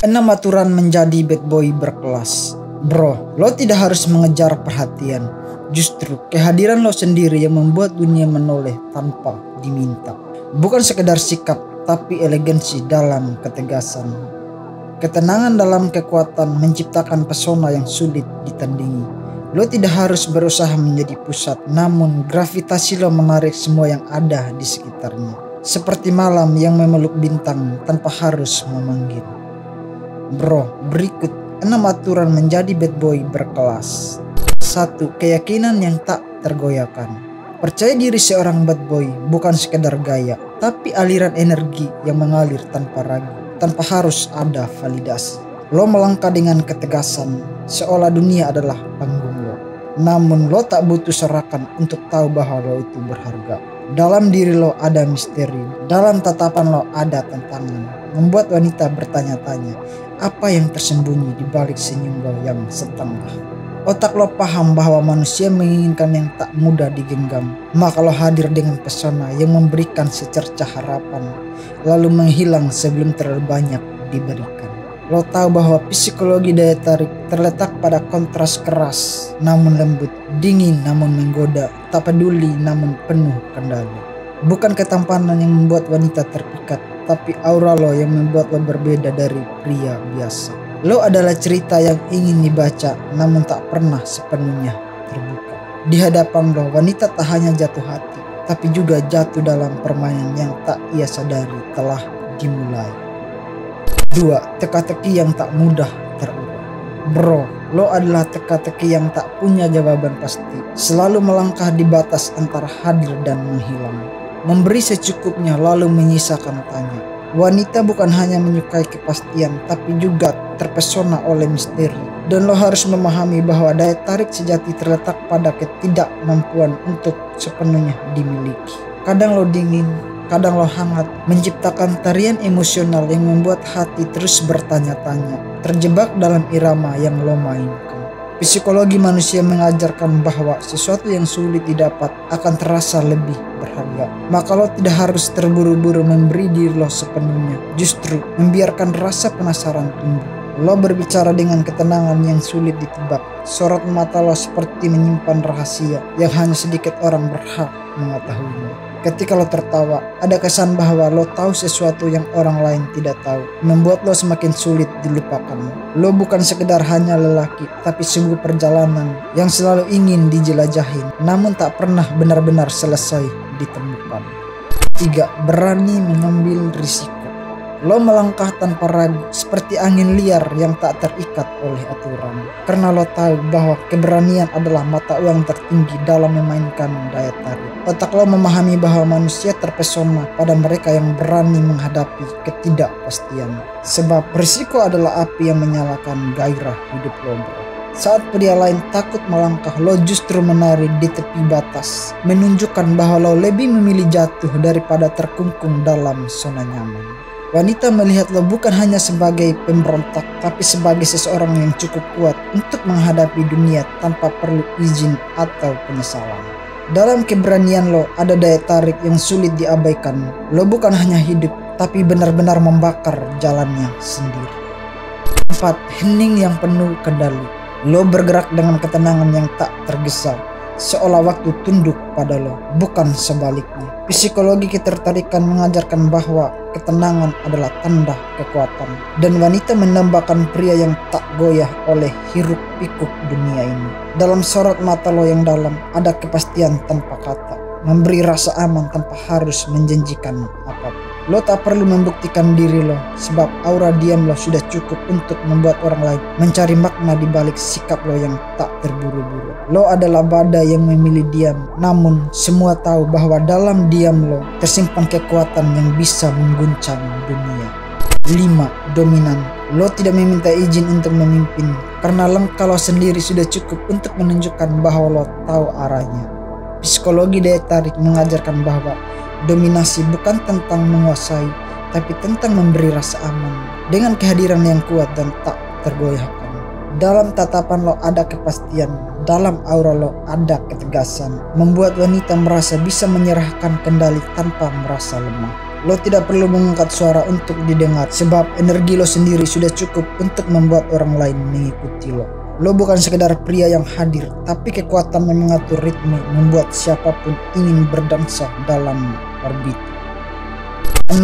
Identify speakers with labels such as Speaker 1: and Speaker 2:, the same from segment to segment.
Speaker 1: 6 aturan menjadi bad boy berkelas. Bro, lo tidak harus mengejar perhatian. Justru kehadiran lo sendiri yang membuat dunia menoleh tanpa diminta. Bukan sekedar sikap, tapi elegansi dalam ketegasan. Ketenangan dalam kekuatan menciptakan pesona yang sulit ditandingi. Lo tidak harus berusaha menjadi pusat, namun gravitasi lo menarik semua yang ada di sekitarnya. Seperti malam yang memeluk bintang tanpa harus memanggil. Bro, berikut 6 aturan menjadi bad boy berkelas. 1. Keyakinan yang tak tergoyahkan. Percaya diri seorang bad boy bukan sekedar gaya, tapi aliran energi yang mengalir tanpa ragu, tanpa harus ada validasi. Lo melangkah dengan ketegasan, seolah dunia adalah panggung lo. Namun lo tak butuh sorakan untuk tahu bahwa lo itu berharga. Dalam diri lo ada misteri, dalam tatapan lo ada tantangan, membuat wanita bertanya-tanya, apa yang tersembunyi di balik senyum lo yang setengah. Otak lo paham bahwa manusia menginginkan yang tak mudah digenggam. Maka lo hadir dengan pesona yang memberikan secercah harapan, lalu menghilang sebelum terlalu banyak diberikan. Lo tahu bahwa psikologi daya tarik terletak pada kontras keras namun lembut, dingin namun menggoda, tak peduli namun penuh kendali. Bukan ketampanan yang membuat wanita terpikat, tapi aura lo yang membuat lo berbeda dari pria biasa. Lo adalah cerita yang ingin dibaca namun tak pernah sepenuhnya terbuka. Di hadapan lo, wanita tak hanya jatuh hati, tapi juga jatuh dalam permainan yang tak ia sadari telah dimulai. 2. Teka-teki yang tak mudah terurai. Bro, lo adalah teka-teki yang tak punya jawaban pasti, selalu melangkah di batas antara hadir dan menghilang, memberi secukupnya lalu menyisakan tanya. Wanita bukan hanya menyukai kepastian, tapi juga terpesona oleh misteri. Dan lo harus memahami bahwa daya tarik sejati terletak pada ketidakmampuan untuk sepenuhnya dimiliki. Kadang lo dingin, kadang lo hangat, menciptakan tarian emosional yang membuat hati terus bertanya-tanya, terjebak dalam irama yang lo mainkan. Psikologi manusia mengajarkan bahwa sesuatu yang sulit didapat akan terasa lebih berharga. Maka lo tidak harus terburu-buru memberi diri lo sepenuhnya. Justru membiarkan rasa penasaran tumbuh. Lo berbicara dengan ketenangan yang sulit ditebak. Sorot mata lo seperti menyimpan rahasia yang hanya sedikit orang berhak mengetahuinya. Ketika lo tertawa, ada kesan bahwa lo tahu sesuatu yang orang lain tidak tahu, membuat lo semakin sulit dilupakan. Lo bukan sekedar hanya lelaki, tapi sebuah perjalanan yang selalu ingin dijelajahin, namun tak pernah benar-benar selesai ditemukan. 3. Berani mengambil risiko. Lo melangkah tanpa ragu, seperti angin liar yang tak terikat oleh aturan. Karena lo tahu bahwa keberanian adalah mata uang tertinggi dalam memainkan daya tarik. Otak lo memahami bahwa manusia terpesona pada mereka yang berani menghadapi ketidakpastian. Sebab risiko adalah api yang menyalakan gairah hidup lo, bro. Saat pria lain takut melangkah, lo justru menari di tepi batas, menunjukkan bahwa lo lebih memilih jatuh daripada terkungkung dalam zona nyaman. Wanita melihat lo bukan hanya sebagai pemberontak, tapi sebagai seseorang yang cukup kuat untuk menghadapi dunia tanpa perlu izin atau penyesalan. Dalam keberanian lo ada daya tarik yang sulit diabaikan. Lo bukan hanya hidup, tapi benar-benar membakar jalannya sendiri. 4. Hening yang penuh kendali. Lo bergerak dengan ketenangan yang tak tergesa, seolah waktu tunduk pada lo, bukan sebaliknya. Psikologi ketertarikan mengajarkan bahwa ketenangan adalah tanda kekuatan, dan wanita menambahkan pria yang tak goyah oleh hiruk pikuk dunia ini. Dalam sorot mata lo yang dalam ada kepastian tanpa kata, memberi rasa aman tanpa harus menjanjikan apapun. Lo tak perlu membuktikan diri lo, sebab aura diam lo sudah cukup untuk membuat orang lain mencari makna di balik sikap lo yang tak terburu-buru. Lo adalah badai yang memilih diam, namun semua tahu bahwa dalam diam lo tersimpan kekuatan yang bisa mengguncang dunia. 5. Dominan. Lo tidak meminta izin untuk memimpin, karena langkah lo sendiri sudah cukup untuk menunjukkan bahwa lo tahu arahnya. Psikologi daya tarik mengajarkan bahwa dominasi bukan tentang menguasai, tapi tentang memberi rasa aman dengan kehadiran yang kuat dan tak tergoyahkan. Dalam tatapan lo ada kepastian, dalam aura lo ada ketegasan, membuat wanita merasa bisa menyerahkan kendali tanpa merasa lemah. Lo tidak perlu mengangkat suara untuk didengar, sebab energi lo sendiri sudah cukup untuk membuat orang lain mengikuti lo. Lo bukan sekedar pria yang hadir, tapi kekuatan yang mengatur ritme membuat siapapun ingin berdansa dalam orbit. 6.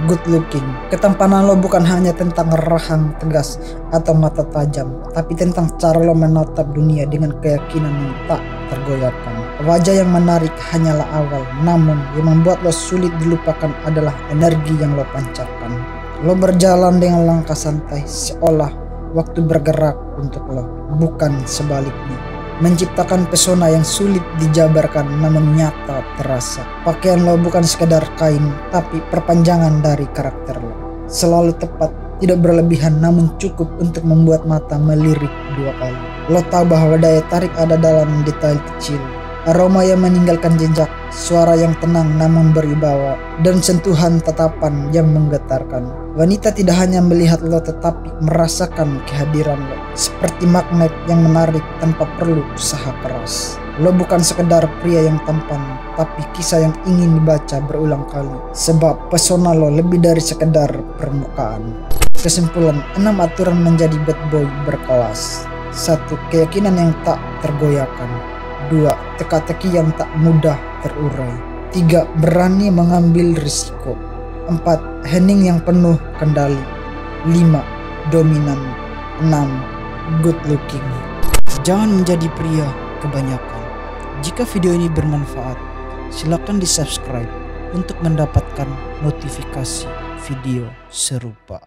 Speaker 1: Good looking. Ketampanan lo bukan hanya tentang rahang tegas atau mata tajam, tapi tentang cara lo menatap dunia dengan keyakinan yang tak tergoyahkan. Wajah yang menarik hanyalah awal, namun yang membuat lo sulit dilupakan adalah energi yang lo pancarkan. Lo berjalan dengan langkah santai, seolah waktu bergerak untuk lo, bukan sebaliknya. Menciptakan pesona yang sulit dijabarkan namun nyata terasa. Pakaian lo bukan sekedar kain, tapi perpanjangan dari karakter lo. Selalu tepat, tidak berlebihan, namun cukup untuk membuat mata melirik 2 kali. Lo tahu bahwa daya tarik ada dalam detail kecil. Aroma yang meninggalkan jejak, suara yang tenang namun berwibawa, dan sentuhan tatapan yang menggetarkan. Wanita tidak hanya melihat lo tetapi merasakan kehadiran lo, seperti magnet yang menarik tanpa perlu usaha keras. Lo bukan sekedar pria yang tampan, tapi kisah yang ingin dibaca berulang kali, sebab pesona lo lebih dari sekedar permukaan. Kesimpulan, 6 aturan menjadi bad boy berkelas. 1. Keyakinan yang tak tergoyahkan. 2. Teka-teki yang tak mudah terurai. 3. Berani mengambil risiko. 4. Hening yang penuh kendali. 5. Dominan. 6. Good looking. Jangan menjadi pria kebanyakan. Jika video ini bermanfaat, silakan di-subscribe untuk mendapatkan notifikasi video serupa.